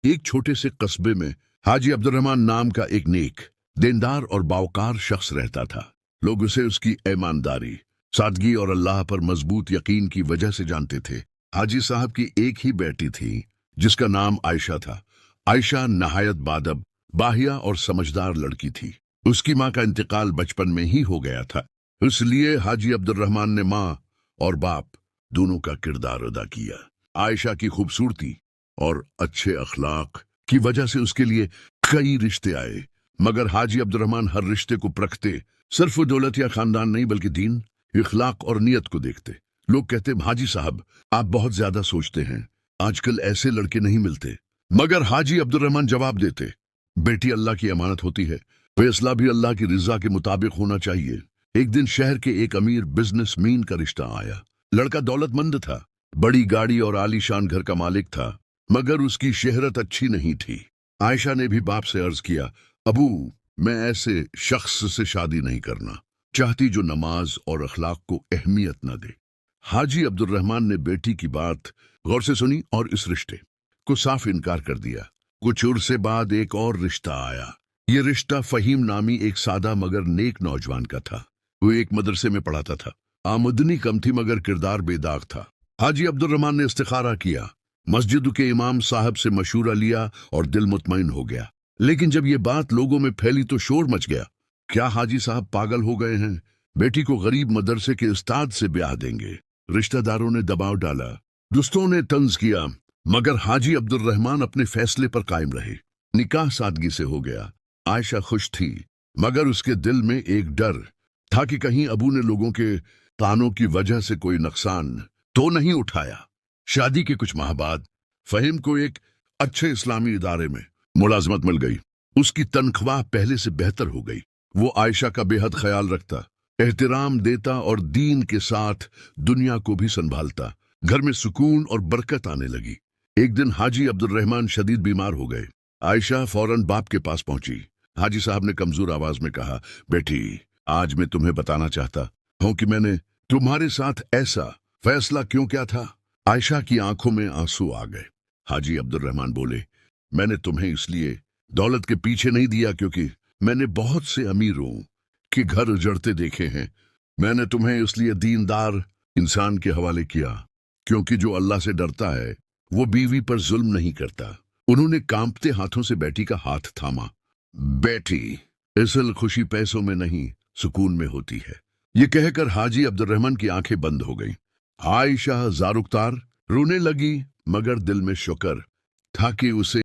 एक छोटे से कस्बे में हाजी अब्दुर्रहमान नाम का एक नेक, देनदार और बावकार शख्स रहता था। लोग उसे उसकी ईमानदारी, सादगी और अल्लाह पर मजबूत यकीन की वजह से जानते थे। हाजी साहब की एक ही बेटी थी जिसका नाम आयशा था। आयशा नहायत बादब, बाहिया और समझदार लड़की थी। उसकी माँ का इंतकाल बचपन में ही हो गया था, इसलिए हाजी अब्दुर्रहमान ने माँ और बाप दोनों का किरदार अदा किया। आयशा की खूबसूरती और अच्छे अखलाक की वजह से उसके लिए कई रिश्ते आए, मगर हाजी अब्दुर्रहमान हर रिश्ते को परखते, सिर्फ दौलत या खानदान नहीं बल्कि दीन, इखलाक और नियत को देखते। लोग कहते, हाजी साहब आप बहुत ज्यादा सोचते हैं, आजकल ऐसे लड़के नहीं मिलते। मगर हाजी अब्दुर्रहमान जवाब देते, बेटी अल्लाह की अमानत होती है, फैसला भी अल्लाह की रिजा के मुताबिक होना चाहिए। एक दिन शहर के एक अमीर बिजनेसमैन का रिश्ता आया। लड़का दौलतमंद था, बड़ी गाड़ी और आलीशान घर का मालिक था, मगर उसकी शहरत अच्छी नहीं थी। आयशा ने भी बाप से अर्ज किया, अबू मैं ऐसे शख्स से शादी नहीं करना चाहती जो नमाज और अखलाक को अहमियत न दे। हाजी अब्दुर्रहमान ने बेटी की बात गौर से सुनी और इस रिश्ते को साफ इनकार कर दिया। कुछ उर्से बाद एक और रिश्ता आया। ये रिश्ता फहीम नामी एक सादा मगर नेक नौजवान का था। वो एक मदरसे में पढ़ाता था, आमदनी कम थी मगर किरदार बेदाग था। हाजी अब्दुर्रहमान ने इस्तिखारा किया, मस्जिद के इमाम साहब से मशूरा लिया और दिल मुतमईन हो गया। लेकिन जब ये बात लोगों में फैली तो शोर मच गया, क्या हाजी साहब पागल हो गए हैं, बेटी को गरीब मदरसे के उस्ताद से ब्याह देंगे। रिश्तेदारों ने दबाव डाला, दोस्तों ने तंज किया, मगर हाजी अब्दुर्रहमान अपने फैसले पर कायम रहे। निकाह सादगी से हो गया। आयशा खुश थी, मगर उसके दिल में एक डर था कि कहीं अबू ने लोगों के तानों की वजह से कोई नुकसान तो नहीं उठाया। शादी के कुछ माह बाद फहीम को एक अच्छे इस्लामी इदारे में मुलाजमत मिल गई। उसकी तनख्वाह पहले से बेहतर हो गई। वो आयशा का बेहद ख्याल रखता, एहतराम देता और दीन के साथ दुनिया को भी संभालता। घर में सुकून और बरकत आने लगी। एक दिन हाजी अब्दुर्रहमान शदीद बीमार हो गए। आयशा फौरन बाप के पास पहुंची। हाजी साहब ने कमजोर आवाज में कहा, बेटी आज मैं तुम्हें बताना चाहता हूं कि मैंने तुम्हारे साथ ऐसा फैसला क्यों किया था। आयशा की आंखों में आंसू आ गए। हाजी अब्दुर्रहमान बोले, मैंने तुम्हें इसलिए दौलत के पीछे नहीं दिया क्योंकि मैंने बहुत से अमीरों के घर उजड़ते देखे हैं। मैंने तुम्हें इसलिए दीनदार इंसान के हवाले किया क्योंकि जो अल्लाह से डरता है वो बीवी पर जुल्म नहीं करता। उन्होंने कांपते हाथों से बेटी का हाथ थामा। बेटी असल खुशी पैसों में नहीं सुकून में होती है, ये कहकर हाजी अब्दुर्रहमान की आंखें बंद हो गईं। आयशा जारुकतार रोने लगी, मगर दिल में शुक्र था कि उसे